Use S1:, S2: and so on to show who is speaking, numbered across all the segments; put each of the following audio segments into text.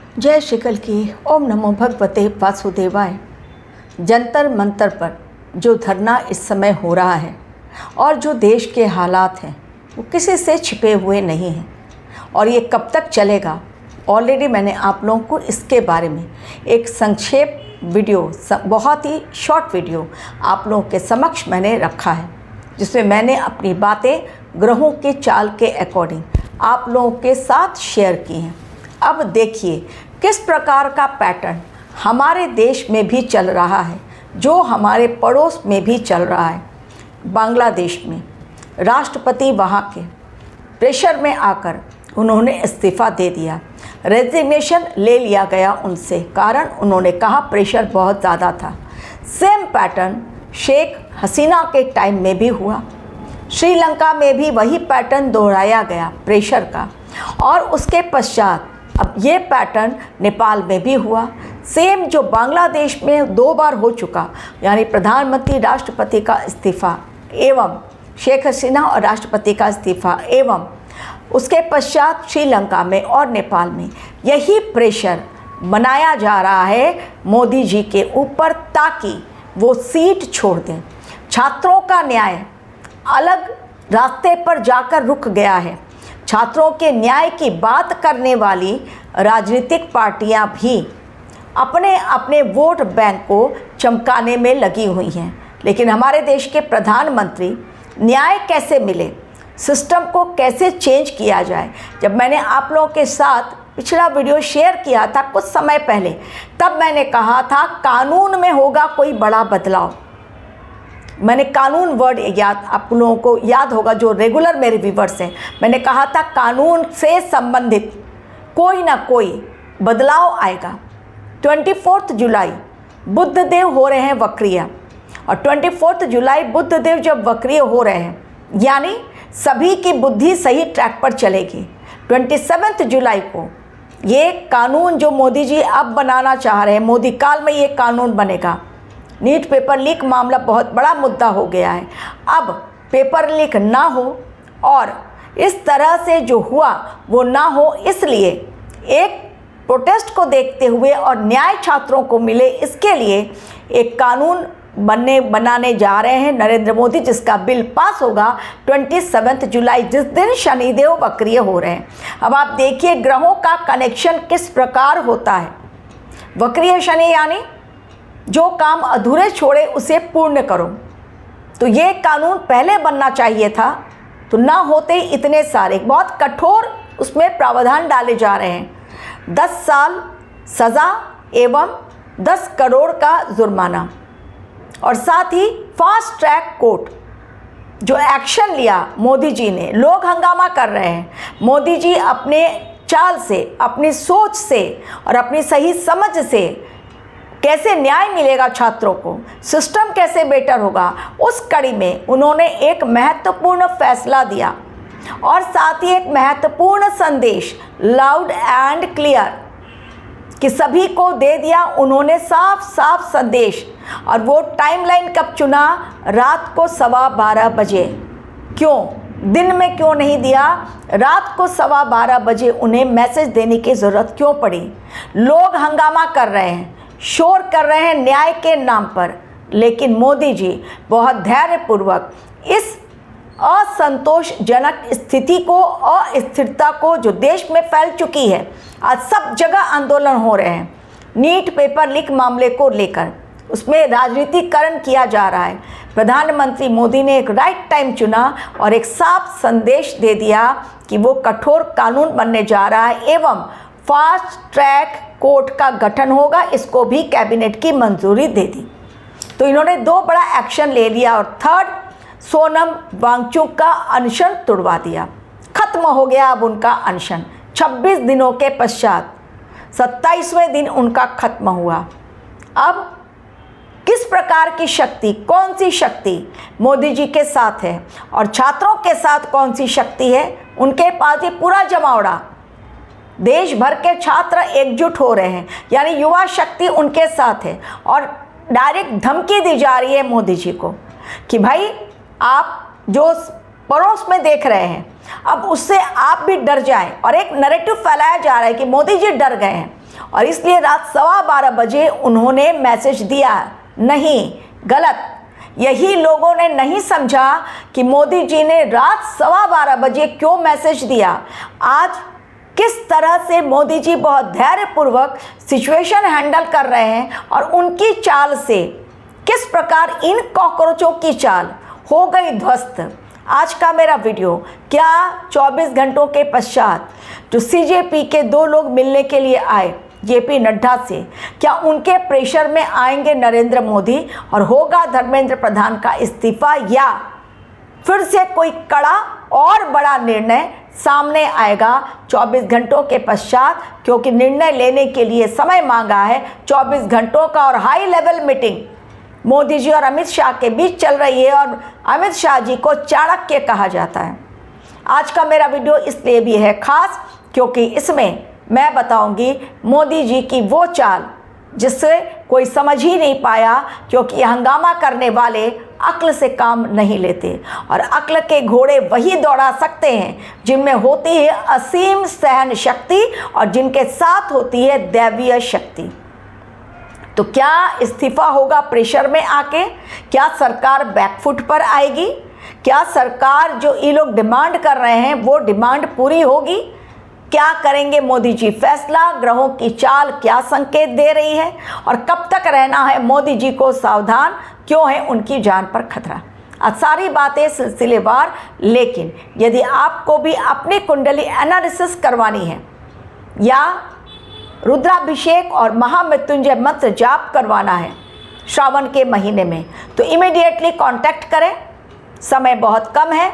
S1: जय श्री कल की। ओम नमो भगवते वासुदेवाय। जंतर मंतर पर जो धरना इस समय हो रहा है और जो देश के हालात हैं वो किसी से छिपे हुए नहीं हैं और ये कब तक चलेगा। ऑलरेडी मैंने आप लोगों को इसके बारे में एक संक्षेप वीडियो, बहुत ही शॉर्ट वीडियो आप लोगों के समक्ष मैंने रखा है, जिसमें मैंने अपनी बातें ग्रहों के चाल के अकॉर्डिंग आप लोगों के साथ शेयर की हैं। अब देखिए किस प्रकार का पैटर्न हमारे देश में भी चल रहा है, जो हमारे पड़ोस में भी चल रहा है। बांग्लादेश में राष्ट्रपति वहाँ के प्रेशर में आकर उन्होंने इस्तीफ़ा दे दिया, रेजिग्नेशन ले लिया गया उनसे, कारण उन्होंने कहा प्रेशर बहुत ज़्यादा था। सेम पैटर्न शेख हसीना के टाइम में भी हुआ, श्रीलंका में भी वही पैटर्न दोहराया गया प्रेशर का, और उसके पश्चात अब ये पैटर्न नेपाल में भी हुआ। सेम जो बांग्लादेश में 2 बार हो चुका, यानी प्रधानमंत्री राष्ट्रपति का इस्तीफ़ा एवं शेख हसीना और राष्ट्रपति का इस्तीफ़ा, एवं उसके पश्चात श्रीलंका में और नेपाल में यही प्रेशर बनाया जा रहा है मोदी जी के ऊपर, ताकि वो सीट छोड़ दें। छात्रों का न्याय अलग रास्ते पर जाकर रुक गया है। छात्रों के न्याय की बात करने वाली राजनीतिक पार्टियां भी अपने अपने वोट बैंक को चमकाने में लगी हुई हैं, लेकिन हमारे देश के प्रधानमंत्री न्याय कैसे मिले, सिस्टम को कैसे चेंज किया जाए। जब मैंने आप लोगों के साथ पिछला वीडियो शेयर किया था कुछ समय पहले, तब मैंने कहा था कानून में होगा कोई बड़ा बदलाव। मैंने कानून वर्ड याद, आप लोगों को याद होगा जो रेगुलर मेरे व्यूवर्स हैं, मैंने कहा था कानून से संबंधित कोई ना कोई बदलाव आएगा। 24 जुलाई बुद्धदेव हो रहे हैं वक्रिय, और 24 जुलाई बुद्धदेव जब वक्रिय हो रहे हैं, यानी सभी की बुद्धि सही ट्रैक पर चलेगी। 27 जुलाई को ये कानून जो मोदी जी अब बनाना चाह रहे हैं, मोदी काल में ये कानून बनेगा। नीट पेपर लीक मामला बहुत बड़ा मुद्दा हो गया है। अब पेपर लीक ना हो और इस तरह से जो हुआ वो ना हो, इसलिए एक प्रोटेस्ट को देखते हुए और न्याय छात्रों को मिले, इसके लिए एक कानून बनाने जा रहे हैं नरेंद्र मोदी, जिसका बिल पास होगा 27 जुलाई, जिस दिन शनिदेव वक्रिय हो रहे हैं। अब आप देखिए ग्रहों का कनेक्शन किस प्रकार होता है। वक्रिय शनि यानी जो काम अधूरे छोड़े उसे पूर्ण करो। तो ये कानून पहले बनना चाहिए था, तो ना होते ही इतने सारे बहुत कठोर उसमें प्रावधान डाले जा रहे हैं। 10 साल सज़ा एवं 10 करोड़ का जुर्माना, और साथ ही फास्ट ट्रैक कोर्ट जो एक्शन लिया मोदी जी ने। लोग हंगामा कर रहे हैं, मोदी जी अपने चाल से, अपनी सोच से और अपनी सही समझ से कैसे न्याय मिलेगा छात्रों को, सिस्टम कैसे बेटर होगा, उस कड़ी में उन्होंने एक महत्वपूर्ण फैसला दिया और साथ ही एक महत्वपूर्ण संदेश लाउड एंड क्लियर कि सभी को दे दिया उन्होंने, साफ साफ संदेश। और वो टाइमलाइन कब चुना? रात को 12:15 बजे। क्यों दिन में क्यों नहीं दिया? रात को 12:15 बजे उन्हें मैसेज देने की ज़रूरत क्यों पड़ी? लोग हंगामा कर रहे हैं, शोर कर रहे हैं न्याय के नाम पर, लेकिन मोदी जी बहुत धैर्यपूर्वक इस असंतोषजनक स्थिति को, अस्थिरता को जो देश में फैल चुकी है, आज सब जगह आंदोलन हो रहे हैं नीट पेपर लीक मामले को लेकर, उसमें राजनीतिकरण किया जा रहा है। प्रधानमंत्री मोदी ने एक राइट टाइम चुना और एक साफ संदेश दे दिया कि वो कठोर कानून बनने जा रहा है एवं फास्ट ट्रैक कोर्ट का गठन होगा। इसको भी कैबिनेट की मंजूरी दे दी। तो इन्होंने 2 बड़ा एक्शन ले लिया, और थर्ड, सोनम वांगचुक का अनशन तुड़वा दिया। खत्म हो गया अब उनका अनशन। 26 दिनों के पश्चात 27वें दिन उनका खत्म हुआ। अब किस प्रकार की शक्ति, कौन सी शक्ति मोदी जी के साथ है और छात्रों के साथ कौन सी शक्ति है? उनके पास ये पूरा जमावड़ा, देश भर के छात्र एकजुट हो रहे हैं, यानी युवा शक्ति उनके साथ है, और डायरेक्ट धमकी दी जा रही है मोदी जी को कि भाई आप जो पड़ोस में देख रहे हैं अब उससे आप भी डर जाएं, और एक नैरेटिव फैलाया जा रहा है कि मोदी जी डर गए हैं। और इसलिए रात 12:15 बजे उन्होंने मैसेज दिया। नहीं, गलत। यही लोगों ने नहीं समझा कि मोदी जी ने रात 12:15 बजे क्यों मैसेज दिया। आज किस तरह से मोदी जी बहुत धैर्यपूर्वक सिचुएशन हैंडल कर रहे हैं और उनकी चाल से किस प्रकार इन कॉकरोचों की चाल हो गई ध्वस्त। आज का मेरा वीडियो, क्या 24 घंटों के पश्चात जो सीजेपी के 2 लोग मिलने के लिए आए जेपी नड्डा से, क्या उनके प्रेशर में आएंगे नरेंद्र मोदी और होगा धर्मेंद्र प्रधान का इस्तीफा, या फिर से कोई कड़ा और बड़ा निर्णय सामने आएगा 24 घंटों के पश्चात, क्योंकि निर्णय लेने के लिए समय मांगा है 24 घंटों का। और high level meeting Modi ji और अमित शाह के बीच चल रही है और अमित शाह जी को चाणक्य कहा जाता है। आज का मेरा वीडियो इसलिए भी है खास क्योंकि इसमें मैं बताऊंगी मोदी जी की वो चाल जिससे कोई समझ ही नहीं पाया, क्योंकि हंगामा करने वाले अक्ल से काम नहीं लेते और अक्ल के घोड़े वही दौड़ा सकते हैं जिनमें होती है असीम सहन शक्ति और जिनके साथ होती है दैवीय शक्ति। तो क्या इस्तीफा होगा प्रेशर में आके? क्या सरकार बैकफुट पर आएगी? क्या सरकार जो ये लोग डिमांड कर रहे हैं वो डिमांड पूरी होगी? क्या करेंगे मोदी जी फैसला? ग्रहों की चाल क्या संकेत दे रही है? और कब तक रहना है मोदी जी को सावधान? क्यों है उनकी जान पर खतरा? आज सारी बातें सिलसिलेवार, लेकिन यदि आपको भी अपनी कुंडली एनालिसिस करवानी है या रुद्राभिषेक और महामृत्युंजय मंत्र जाप करवाना है श्रावण के महीने में, तो इमीडिएटली कांटेक्ट करें। समय बहुत कम है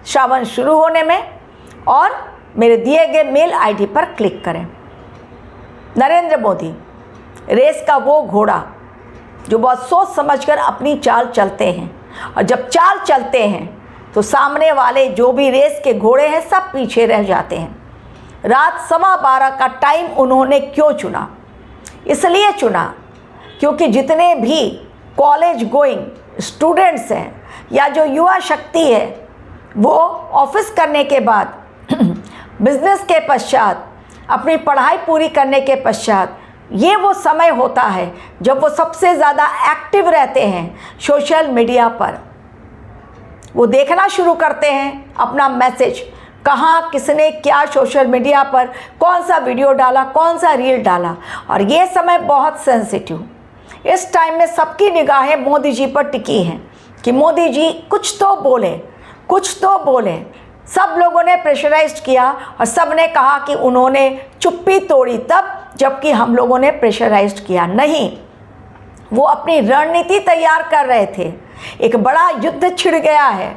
S1: श्रावण शुरू होने में, और मेरे दिए गए मेल आईडी पर क्लिक करें। नरेंद्र मोदी रेस का वो घोड़ा जो बहुत सोच समझकर अपनी चाल चलते हैं, और जब चाल चलते हैं तो सामने वाले जो भी रेस के घोड़े हैं सब पीछे रह जाते हैं। रात 12:15 का टाइम उन्होंने क्यों चुना? इसलिए चुना क्योंकि जितने भी कॉलेज गोइंग स्टूडेंट्स हैं या जो युवा शक्ति है वो ऑफिस करने के बाद बिजनेस के पश्चात अपनी पढ़ाई पूरी करने के पश्चात ये वो समय होता है जब वो सबसे ज़्यादा एक्टिव रहते हैं सोशल मीडिया पर। वो देखना शुरू करते हैं अपना मैसेज, कहाँ किसने क्या सोशल मीडिया पर कौन सा वीडियो डाला, कौन सा रील डाला। और ये समय बहुत सेंसिटिव, इस टाइम में सबकी निगाहें मोदी जी पर टिकी हैं कि मोदी जी कुछ तो बोले, कुछ तो बोले। सब लोगों ने प्रेशराइज किया और सब ने कहा कि उन्होंने चुप्पी तोड़ी तब, जबकि हम लोगों ने प्रेशराइज किया नहीं। वो अपनी रणनीति तैयार कर रहे थे। एक बड़ा युद्ध छिड़ गया है,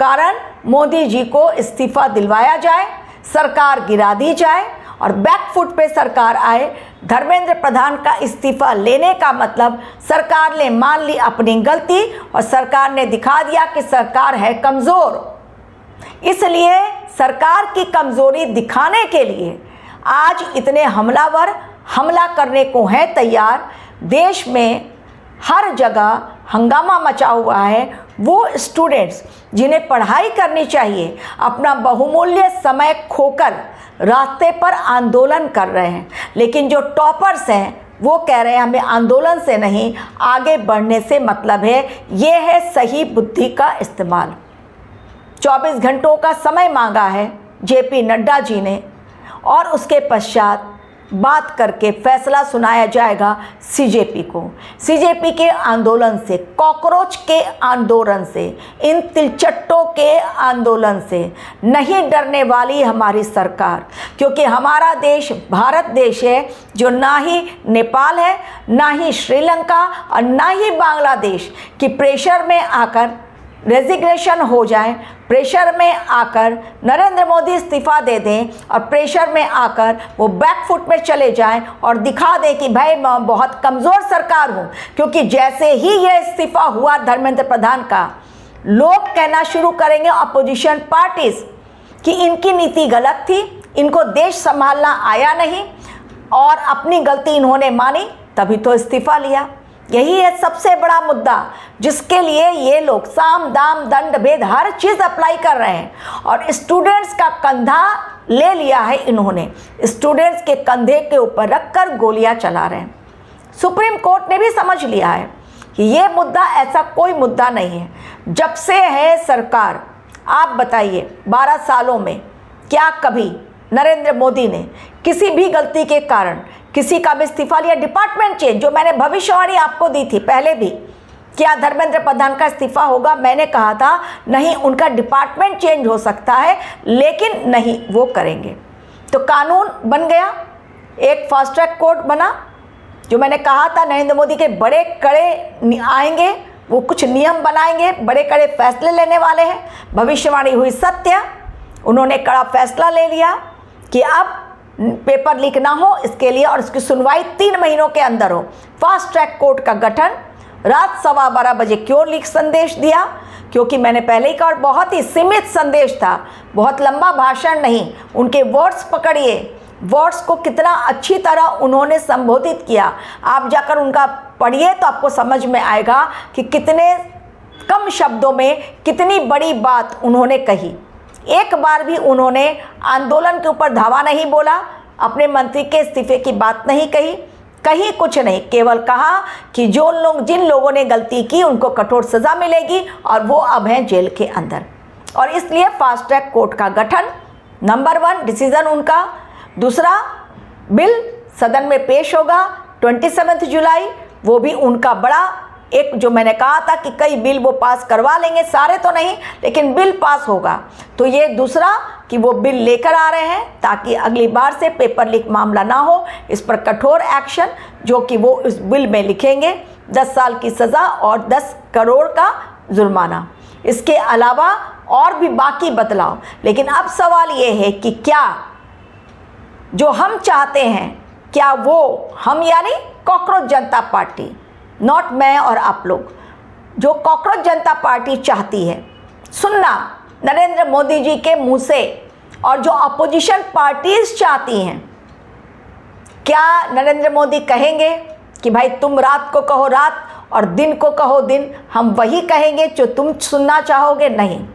S1: कारण मोदी जी को इस्तीफा दिलवाया जाए, सरकार गिरा दी जाए और बैकफुट पे सरकार आए। धर्मेंद्र प्रधान का इस्तीफा लेने का मतलब सरकार ने मान ली अपनी गलती और सरकार ने दिखा दिया कि सरकार है कमज़ोर। इसलिए सरकार की कमज़ोरी दिखाने के लिए आज इतने हमलावर हमला करने को हैं तैयार। देश में हर जगह हंगामा मचा हुआ है। वो स्टूडेंट्स जिन्हें पढ़ाई करनी चाहिए अपना बहुमूल्य समय खोकर रास्ते पर आंदोलन कर रहे हैं, लेकिन जो टॉपर्स हैं वो कह रहे हैं हमें आंदोलन से नहीं आगे बढ़ने से मतलब है। ये है सही बुद्धि का इस्तेमाल। 24 घंटों का समय मांगा है जेपी नड्डा जी ने और उसके पश्चात बात करके फैसला सुनाया जाएगा सीजेपी को। सीजेपी के आंदोलन से, कॉकरोच के आंदोलन से, इन तिलचट्टों के आंदोलन से नहीं डरने वाली हमारी सरकार, क्योंकि हमारा देश भारत देश है जो ना ही नेपाल है, ना ही श्रीलंका और ना ही बांग्लादेश की प्रेशर में आकर रेजिग्नेशन हो जाए, प्रेशर में आकर नरेंद्र मोदी इस्तीफा दे दें और प्रेशर में आकर वो बैकफुट में चले जाएं और दिखा दें कि भाई मैं बहुत कमज़ोर सरकार हूँ। क्योंकि जैसे ही ये इस्तीफा हुआ धर्मेंद्र प्रधान का, लोग कहना शुरू करेंगे अपोजिशन पार्टीज़ कि इनकी नीति गलत थी, इनको देश संभालना आया नहीं और अपनी गलती इन्होंने मानी तभी तो इस्तीफा लिया। यही है सबसे बड़ा मुद्दा जिसके लिए ये लोग साम दाम दंड भेद हर चीज़ अप्लाई कर रहे हैं। और स्टूडेंट्स का कंधा ले लिया है इन्होंने, स्टूडेंट्स के कंधे के ऊपर रखकर गोलियां चला रहे हैं। सुप्रीम कोर्ट ने भी समझ लिया है कि ये मुद्दा ऐसा कोई मुद्दा नहीं है। जब से है सरकार, आप बताइए 12 सालों में क्या कभी नरेंद्र मोदी ने किसी भी गलती के कारण किसी का भी इस्तीफा लिया? डिपार्टमेंट चेंज, जो मैंने भविष्यवाणी आपको दी थी पहले भी, क्या धर्मेंद्र प्रधान का इस्तीफा होगा? मैंने कहा था नहीं, उनका डिपार्टमेंट चेंज हो सकता है, लेकिन नहीं, वो करेंगे। तो कानून बन गया, एक फास्ट ट्रैक कोर्ट बना। जो मैंने कहा था नरेंद्र मोदी के बड़े कड़े आएंगे, वो कुछ नियम बनाएंगे, बड़े कड़े फैसले लेने वाले हैं। भविष्यवाणी हुई सत्य, उन्होंने कड़ा फैसला ले लिया कि अब पेपर लीक ना हो इसके लिए, और इसकी सुनवाई 3 महीनों के अंदर हो। फास्ट ट्रैक कोर्ट का गठन। रात 12:15 बजे क्यों लीक संदेश दिया? क्योंकि मैंने पहले ही कहा, बहुत ही सीमित संदेश था, बहुत लंबा भाषण नहीं। उनके वर्ड्स पकड़िए, वर्ड्स को कितना अच्छी तरह उन्होंने संबोधित किया। आप जाकर उनका पढ़िए तो आपको समझ में आएगा कि कितने कम शब्दों में कितनी बड़ी बात उन्होंने कही। एक बार भी उन्होंने आंदोलन के ऊपर धावा नहीं बोला, अपने मंत्री के इस्तीफे की बात नहीं कही, कहीं कुछ नहीं। केवल कहा कि जिन लोगों ने गलती की उनको कठोर सज़ा मिलेगी और वो अब हैं जेल के अंदर। और इसलिए फास्ट ट्रैक कोर्ट का गठन, नंबर 1 डिसीज़न उनका। दूसरा, बिल सदन में पेश होगा 27 जुलाई, वो भी उनका बड़ा एक, जो मैंने कहा था कि कई बिल वो पास करवा लेंगे, सारे तो नहीं, लेकिन बिल पास होगा। तो ये दूसरा कि वो बिल लेकर आ रहे हैं ताकि अगली बार से पेपर लीक मामला ना हो, इस पर कठोर एक्शन जो कि वो इस बिल में लिखेंगे, 10 साल की सज़ा और 10 करोड़ का जुर्माना। इसके अलावा और भी बाकी बदलाव। लेकिन अब सवाल ये है कि क्या जो हम चाहते हैं, क्या वो हम यानी कॉकरोच जनता पार्टी, नॉट मैं और आप लोग, जो कॉकरोच जनता पार्टी चाहती है, सुनना नरेंद्र मोदी जी के मुंह से, और जो अपोजिशन पार्टीज चाहती हैं, क्या नरेंद्र मोदी कहेंगे कि भाई तुम रात को कहो रात और दिन को कहो दिन, हम वही कहेंगे जो तुम सुनना चाहोगे? नहीं,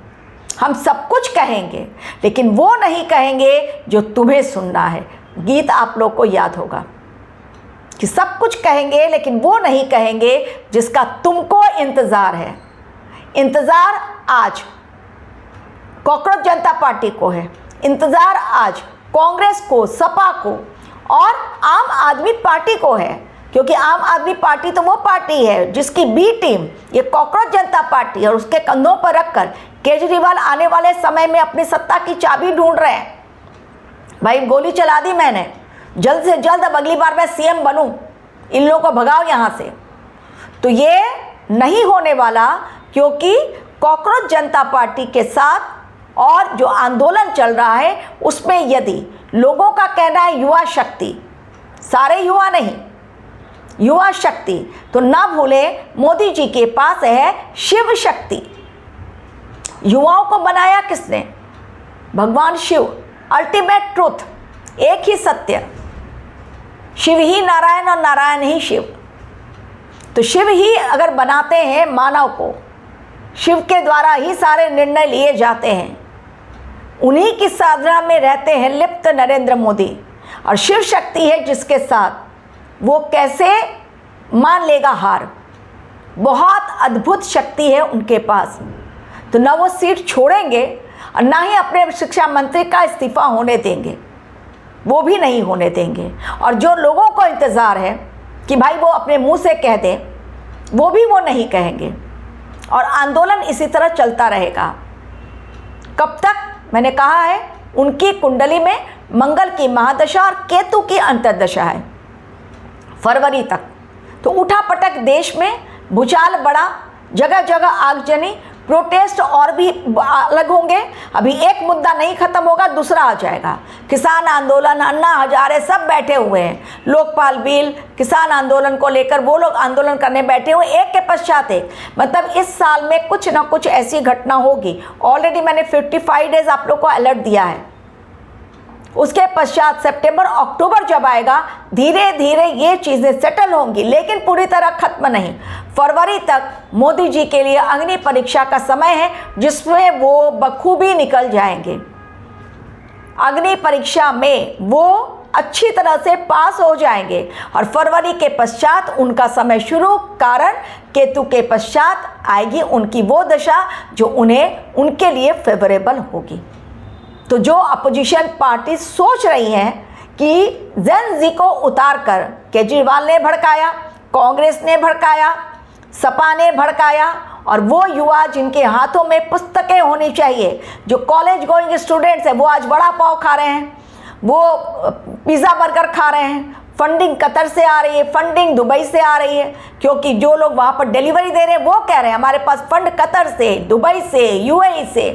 S1: हम सब कुछ कहेंगे, लेकिन वो नहीं कहेंगे जो तुम्हें सुनना है। गीत आप लोग को याद होगा कि सब कुछ कहेंगे लेकिन वो नहीं कहेंगे जिसका तुमको इंतज़ार है। इंतज़ार आज कॉकरोच जनता पार्टी को है, इंतज़ार आज कांग्रेस को, सपा को और आम आदमी पार्टी को है। क्योंकि आम आदमी पार्टी तो वो पार्टी है जिसकी बी टीम ये कॉकरोच जनता पार्टी, और उसके कंधों पर रखकर केजरीवाल आने वाले समय में अपनी सत्ता की चाबी ढूंढ रहे हैं। भाई गोली चला दी मैंने, जल्द से जल्द अब अगली बार मैं सीएम बनूं, इन लोगों को भगाओ यहाँ से। तो ये नहीं होने वाला, क्योंकि कॉकरोच जनता पार्टी के साथ और जो आंदोलन चल रहा है उसमें यदि लोगों का कहना है युवा शक्ति, सारे युवा नहीं, युवा शक्ति, तो ना भूले मोदी जी के पास है शिव शक्ति। युवाओं को बनाया किसने? भगवान शिव, अल्टीमेट ट्रूथ, एक ही सत्य, शिव ही नारायण और नारायण ही शिव। तो शिव ही अगर बनाते हैं मानव को, शिव के द्वारा ही सारे निर्णय लिए जाते हैं, उन्हीं की साधना में रहते हैं लिप्त नरेंद्र मोदी। और शिव शक्ति है जिसके साथ वो कैसे मान लेगा हार, बहुत अद्भुत शक्ति है उनके पास। तो ना वो सीट छोड़ेंगे और ना ही अपने शिक्षा मंत्री का इस्तीफा होने देंगे, वो भी नहीं होने देंगे। और जो लोगों को इंतज़ार है कि भाई वो अपने मुंह से कह दें, वो भी वो नहीं कहेंगे, और आंदोलन इसी तरह चलता रहेगा। कब तक? मैंने कहा है उनकी कुंडली में मंगल की महादशा और केतु की अंतर्दशा है, फरवरी तक। तो उठापटक देश में, भूचाल बड़ा, जगह जगह आगजनी, प्रोटेस्ट और भी अलग होंगे। अभी एक मुद्दा नहीं खत्म होगा, दूसरा आ जाएगा। किसान आंदोलन, अन्ना हजारे सब बैठे हुए हैं, लोकपाल बिल, किसान आंदोलन को लेकर वो लोग आंदोलन करने बैठे हुए, एक के पश्चात एक। मतलब इस साल में कुछ ना कुछ ऐसी घटना होगी। ऑलरेडी मैंने 55 डेज आप लोग को अलर्ट दिया है। उसके पश्चात सितंबर अक्टूबर जब आएगा, धीरे धीरे ये चीज़ें सेटल होंगी, लेकिन पूरी तरह खत्म नहीं। फरवरी तक मोदी जी के लिए अग्नि परीक्षा का समय है, जिसमें वो बखूबी निकल जाएंगे। अग्नि परीक्षा में वो अच्छी तरह से पास हो जाएंगे और फरवरी के पश्चात उनका समय शुरू, कारण केतु के पश्चात आएगी उनकी वो दशा जो उन्हें उनके लिए फेवरेबल होगी। तो जो अपोजिशन पार्टी सोच रही हैं कि जेन जी को उतार कर केजरीवाल ने भड़काया, कांग्रेस ने भड़काया, सपा ने भड़काया, और वो युवा जिनके हाथों में पुस्तकें होनी चाहिए, जो कॉलेज गोइंग स्टूडेंट्स हैं, वो आज बड़ा पाव खा रहे हैं, वो पिज़्ज़ा बर्गर खा रहे हैं। फंडिंग कतर से आ रही है, फंडिंग दुबई से आ रही है, क्योंकि जो लोग वहाँ पर डिलीवरी दे रहे हैं वो कह रहे हैं हमारे पास फंड कतर से, दुबई से, यूएई से।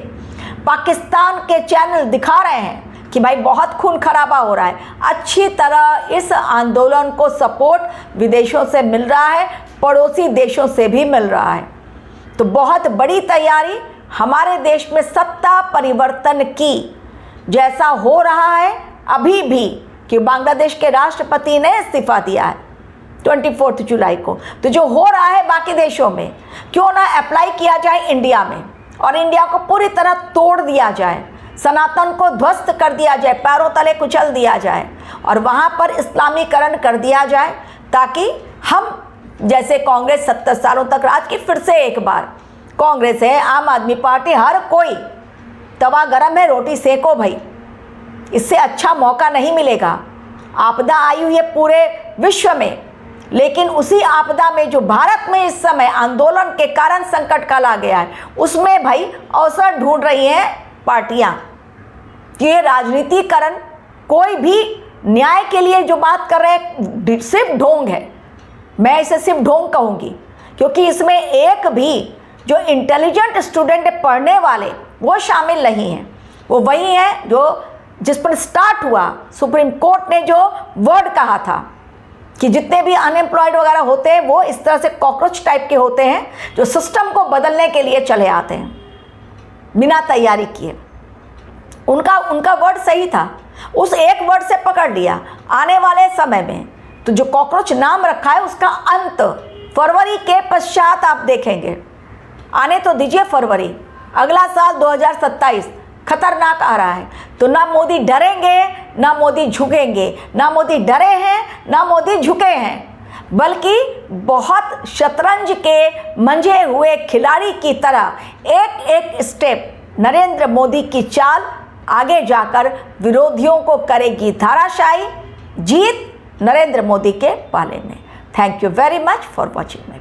S1: पाकिस्तान के चैनल दिखा रहे हैं कि भाई बहुत खून खराबा हो रहा है। अच्छी तरह इस आंदोलन को सपोर्ट विदेशों से मिल रहा है, पड़ोसी देशों से भी मिल रहा है। तो बहुत बड़ी तैयारी हमारे देश में सत्ता परिवर्तन की, जैसा हो रहा है अभी भी कि बांग्लादेश के राष्ट्रपति ने इस्तीफा दिया है 24 जुलाई को। तो जो हो रहा है बाकी देशों में, क्यों ना अप्लाई किया जाए इंडिया में, और इंडिया को पूरी तरह तोड़ दिया जाए, सनातन को ध्वस्त कर दिया जाए, पैरों तले कुचल दिया जाए, और वहाँ पर इस्लामीकरण कर दिया जाए, ताकि हम जैसे कांग्रेस 70 सालों तक राज की, फिर से एक बार कांग्रेस है, आम आदमी पार्टी, हर कोई तवा गरम है, रोटी सेको भाई, इससे अच्छा मौका नहीं मिलेगा। आपदा आई हुई है पूरे विश्व में, लेकिन उसी आपदा में जो भारत में इस समय आंदोलन के कारण संकट काल आ गया है, उसमें भाई अवसर ढूंढ रही हैं पार्टियां कि ये राजनीतिकरण, कोई भी न्याय के लिए जो बात कर रहे हैं सिर्फ ढोंग है। मैं इसे सिर्फ ढोंग कहूँगी, क्योंकि इसमें एक भी जो इंटेलिजेंट स्टूडेंट है, पढ़ने वाले, वो शामिल नहीं हैं। वो वही हैं जो जिस पर स्टार्ट हुआ, सुप्रीम कोर्ट ने जो वर्ड कहा था कि जितने भी अनएम्प्लॉयड वगैरह होते हैं वो इस तरह से कॉकरोच टाइप के होते हैं, जो सिस्टम को बदलने के लिए चले आते हैं बिना तैयारी किए। उनका वर्ड सही था, उस एक वर्ड से पकड़ लिया। आने वाले समय में तो जो कॉकरोच नाम रखा है उसका अंत फरवरी के पश्चात आप देखेंगे। आने तो दीजिए फरवरी, अगला साल 2027 खतरनाक आ रहा है। तो ना मोदी डरेंगे ना मोदी झुकेंगे, ना मोदी डरे हैं ना मोदी झुके हैं, बल्कि बहुत शतरंज के मंझे हुए खिलाड़ी की तरह एक एक स्टेप नरेंद्र मोदी की चाल आगे जाकर विरोधियों को करेगी धाराशायी। जीत नरेंद्र मोदी के पाले में। Thank you very much for watching.